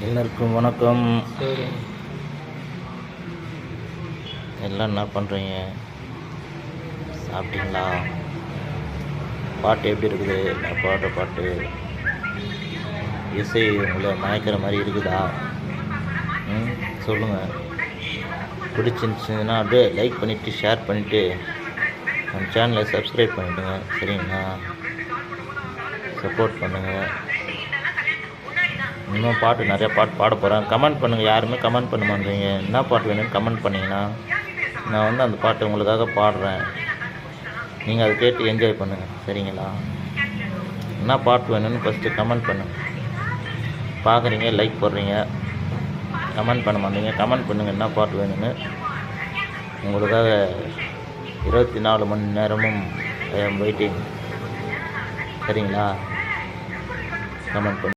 எல்லாருக்கும் வணக்கம். எல்லாம் என்ன பண்ணுறீங்க? சாப்பிட்டீங்களா? பாட்டு எப்படி இருக்குது? நான் பாடுற பாட்டு இசை உங்களை மயக்கிற மாதிரி இருக்குதா? சொல்லுங்கள். பிடிச்சிருந்துச்சுன்னா அப்படியே லைக் பண்ணிவிட்டு ஷேர் பண்ணிவிட்டு நம்ம சேனலை சப்ஸ்கிரைப் பண்ணிவிடுங்க. சரிங்களா? சப்போர்ட் பண்ணுங்கள். இன்னும் பாட்டு நிறையா பாட்டு பாட போகிறேன். கமெண்ட் பண்ணுங்கள். யாருமே கமெண்ட் பண்ண மாட்டேங்க. என்ன பாட்டு வேணும்னு கமெண்ட் பண்ணிங்கன்னா நான் அந்த பாட்டு உங்களுக்காக பாடுறேன். நீங்கள் அதை கேட்டு என்ஜாய் பண்ணுங்கள். சரிங்களா? என்ன பாட்டு வேணும்னு ஃபஸ்ட்டு கமெண்ட் பண்ணுங்கள். பார்க்குறீங்க, லைக் போடுறீங்க, கமெண்ட் பண்ண மாட்டீங்க. கமெண்ட் பண்ணுங்கள் என்ன பாட்டு வேணும்னு. உங்களுக்காக 24 மணி நேரமும் ஐ ஆம் வெயிட்டிங். சரிங்களா? கமெண்ட் பண்ணு.